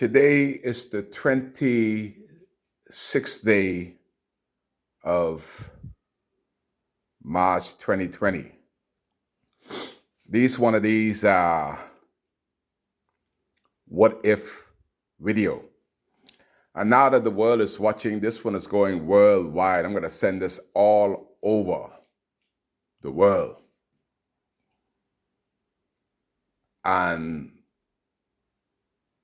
Today is the 26th day of March 2020. One of these what if video. And now that the world is watching, this one is going worldwide. I'm going to send this all over the world. And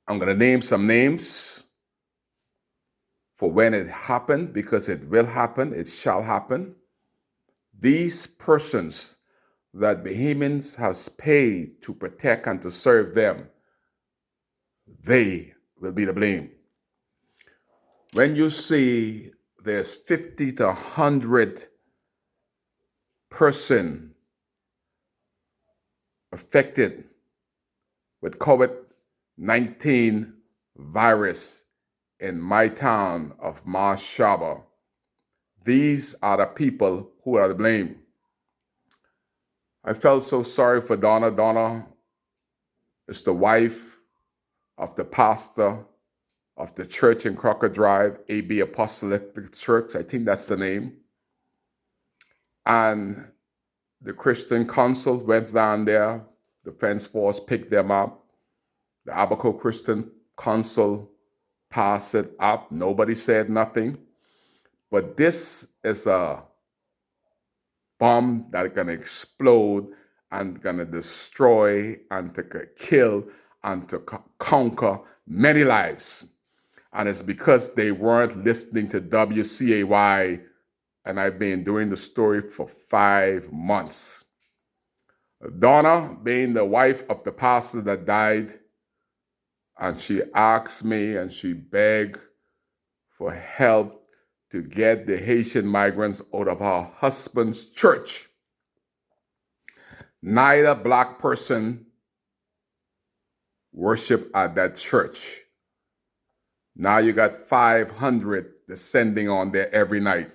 I'm going to name some names for when it happened, because it will happen, it shall happen. These persons that Bahamians has paid to protect and to serve them, they will be to blame. When you see there's 50 to 100 person affected with COVID-19 virus in my town of Marshaba, these are the people who are to blame. I felt so sorry for Donna. Donna is the wife of the pastor of the church in Crocker Drive, AB Apostolic Church. I think that's the name. And the Christian Council went down there. The Defense Force picked them up. The Abaco Christian Council passed it up. Nobody said nothing. But this is a bomb that's going to explode and going to destroy and to kill and to conquer many lives. And it's because they weren't listening to WCAY, and I've been doing the story for 5 months. Donna, being the wife of the pastor that died, and she asked me and she begged for help to get the Haitian migrants out of her husband's church. Neither black person worship at that church. Now you got 500 descending on there every night,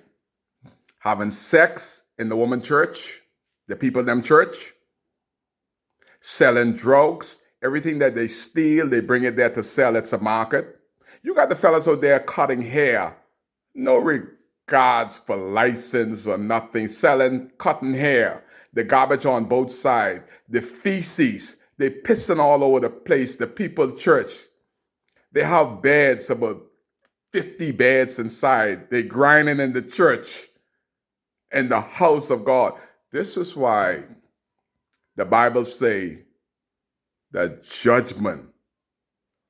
having sex in the woman church, the people in them church, selling drugs, everything that they steal, they bring it there to sell. It's a market. You got the fellas out there cutting hair, no regards for license or nothing, selling cotton hair, the garbage on both sides, the feces, they pissing all over the place, the people church. They have beds, about 50 beds inside. They grinding in the church, in the house of God. This is why the Bible say that judgment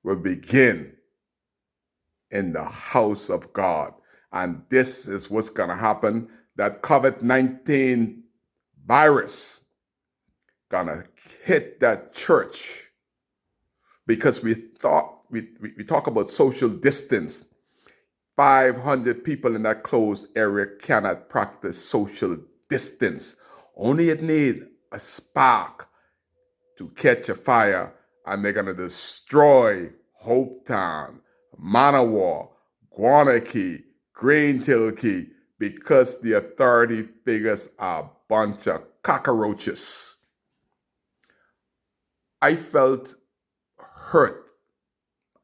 will begin in the house of God. And this is what's going to happen. That COVID-19 virus going to hit that church, because we talk about social distance. 500 people in that closed area cannot practice social distance. Only it need a spark to catch a fire, and they're going to destroy Hopetown, Manawa, Guanakee, Greentilkey, because the authority figures are a bunch of cockroaches. I felt hurt.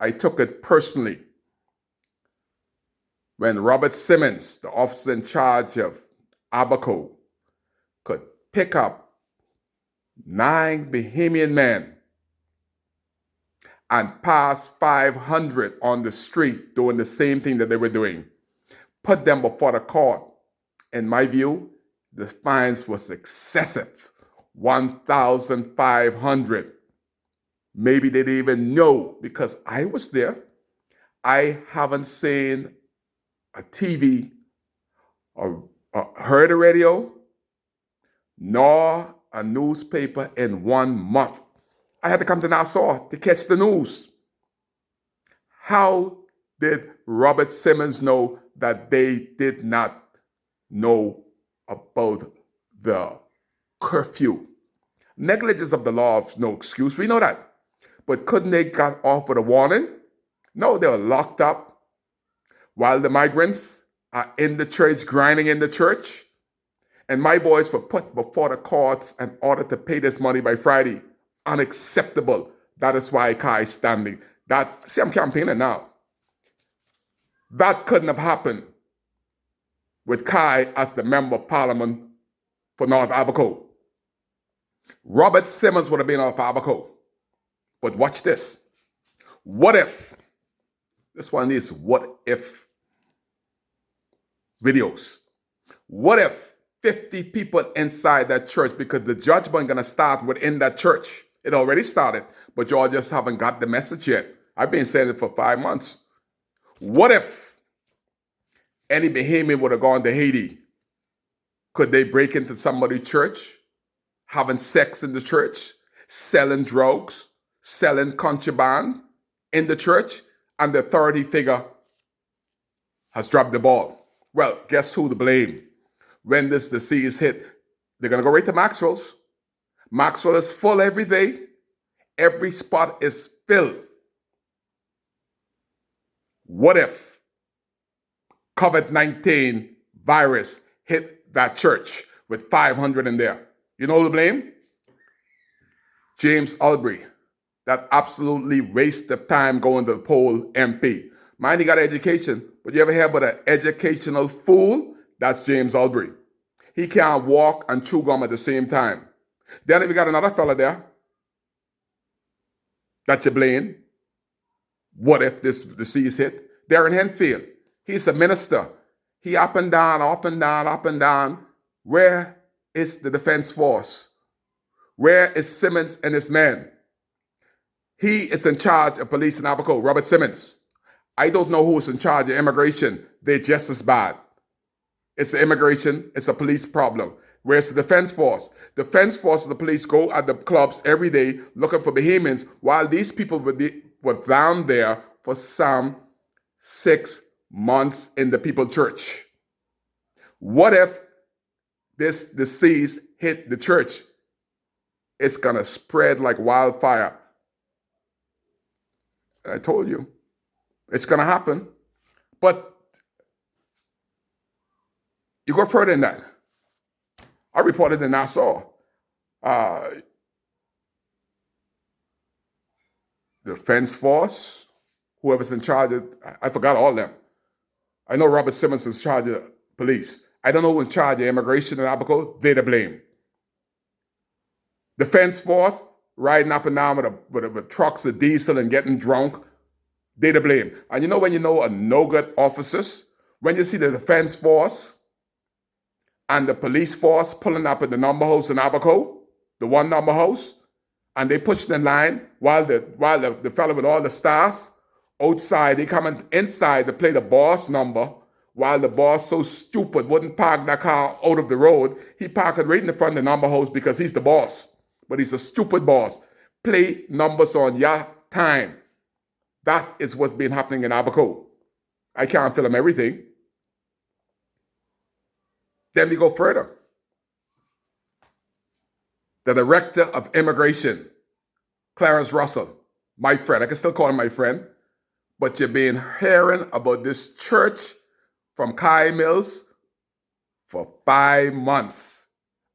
I took it personally when Robert Simmons, the officer in charge of Abaco, could pick up 9 Bahamian men and pass 500 on the street doing the same thing that they were doing, put them before the court. In my view, the fines was excessive, 1,500. Maybe they didn't even know, because I was there. I haven't seen a TV or heard a radio, nor a newspaper in 1 month. I had to come to Nassau to catch the news. How did Robert Simmons know that they did not know about the curfew? Negligence of the law is no excuse. We know that. But couldn't they got off with a warning? No, they were locked up while the migrants are in the church, grinding in the church. And my boys were put before the courts in order to pay this money by Friday. Unacceptable. That is why Kai is standing. See, I'm campaigning now. That couldn't have happened with Kai as the member of parliament for North Abaco. Robert Simmons would have been off Abaco. But watch this. What if, this one is what if videos. What if 50 people inside that church, because the judgment going to start within that church. It already started, but y'all just haven't got the message yet. I've been saying it for 5 months. What if any Bahamian would have gone to Haiti? Could they break into somebody's church, having sex in the church, selling drugs, selling contraband in the church, and the authority figure has dropped the ball? Well, guess who to blame? When this disease hit, they're going to go right to Maxwell's. Maxwell is full every day. Every spot is filled. What if COVID-19 virus hit that church with 500 in there? You know who to blame? James Albury. That absolutely waste of time going to the poll MP. Mind he got education, but you ever hear about an educational fool? That's James Albury. He can't walk and chew gum at the same time. Then we got another fella there that you blame. What if this disease hit? Darren Henfield. He's a minister. He up and down, up and down, up and down. Where is the defense force? Where is Simmons and his men? He is in charge of police in Abaco, Robert Simmons. I don't know who's in charge of immigration. They're just as bad. It's the immigration, it's a police problem. Where's the defense force? Defense force and the police go at the clubs every day looking for Bahamians, while these people were down there for some 6 months in the people church. What if this disease hit the church? It's gonna spread like wildfire. I told you, it's gonna happen. But you go further than that. I reported in Nassau. The defense force, whoever's in charge of, I forgot all of them. I know Robert Simmons is in charge of police. I don't know who's in charge of immigration in Abaco. They're to blame. Defense force, riding up and down with trucks of diesel and getting drunk. They're to blame. And you know when you know a no-good officers? When you see the defense force and the police force pulling up at the number house in Abaco, the one number house, and they push the line while the fellow with all the stars outside, they coming inside to play the boss number, while the boss so stupid wouldn't park that car out of the road. He parked it right in the front of the number house because he's the boss. But he's a stupid boss. Play numbers on your time. That is what's been happening in Abaco. I can't film everything. Then we go further. The director of immigration, Clarence Russell, my friend, I can still call him my friend, but you've been hearing about this church from Kai Mills for 5 months,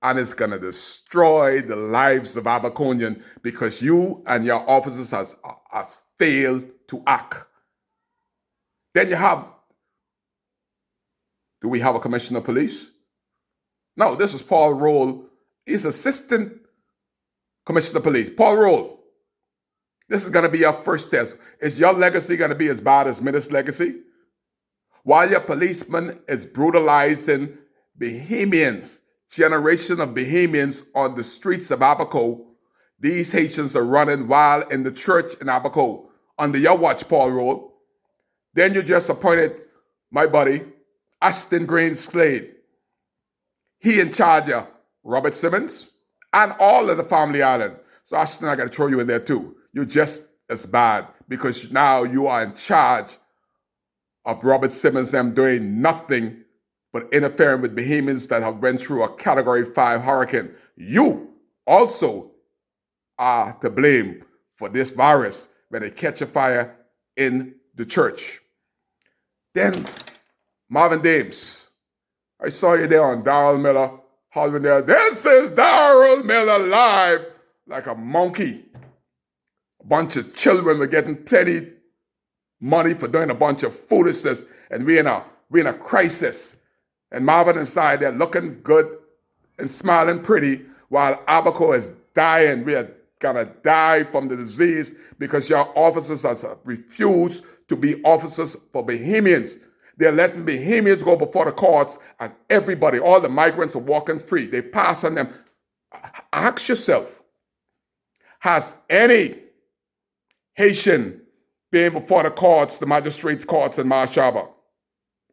and it's going to destroy the lives of Abaconian because you and your officers has failed to act. Then you have, do we have a commissioner of police? No, this is Paul Roll. He's assistant commissioner of police. Paul Roll. This is going to be your first test. Is your legacy going to be as bad as Minnis' legacy? While your policeman is brutalizing Bahamians, generation of Bahamians on the streets of Abaco, these Haitians are running wild in the church in Abaco under your watch, Paul Roll. Then you just appointed my buddy, Ashton Green Slade. He in charge of Robert Simmons and all of the family islands. So Ashton, I got to throw you in there too. You're just as bad because now you are in charge of Robert Simmons, them doing nothing but interfering with Bahamians that have went through a Category 5 hurricane. You also are to blame for this virus when they catch a fire in the church. Then Marvin Dames. I saw you there on Darrell Miller, hollering there, "This is Darrell Miller live," like a monkey. A bunch of children were getting plenty money for doing a bunch of foolishness, and we're in a crisis. And Marvin inside there looking good and smiling pretty, while Abaco is dying. We are gonna die from the disease because your officers have refused to be officers for Bahamians. They're letting Bahamians go before the courts, and everybody, all the migrants are walking free. They pass on them. Ask yourself, has any Haitian been before the courts, the magistrates' courts in Marshaba,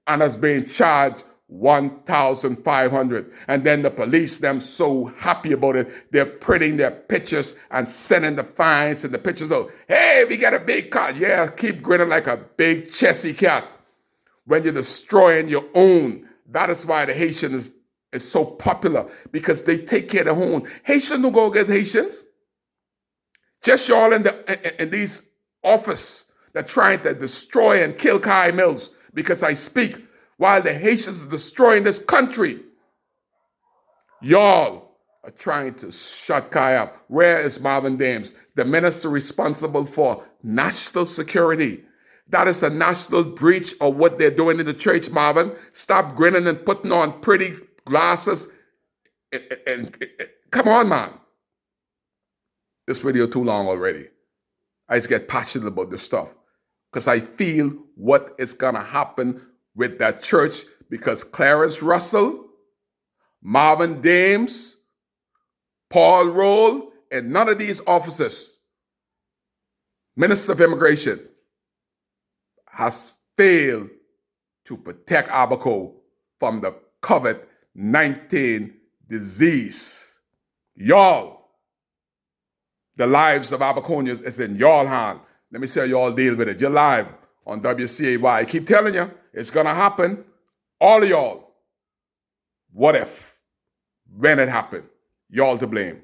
and has been charged 1,500? And then the police, them so happy about it, they're printing their pictures and sending the fines and the pictures of, hey, we got a big cat. Yeah, keep grinning like a big chessy cat. When you're destroying your own, that is why the Haitian is so popular, because they take care of their own. Haitians don't go against Haitians. Just y'all in these office that trying to destroy and kill Kai Mills because I speak while the Haitians are destroying this country. Y'all are trying to shut Kai up. Where is Marvin Dames, the minister responsible for national security? That is a national breach of what they're doing in the church, Marvin. Stop grinning and putting on pretty glasses. And come on, man. This video too long already. I just get passionate about this stuff because I feel what is going to happen with that church, because Clarence Russell, Marvin Dames, Paul Roll, and none of these officers, Minister of Immigration, has failed to protect Abaco from the COVID-19 disease. Y'all, the lives of Abaconians is in y'all hand. Let me see how y'all deal with it. You're live on WCAY. I keep telling you, it's going to happen. All of y'all. What if? When it happened? Y'all to blame.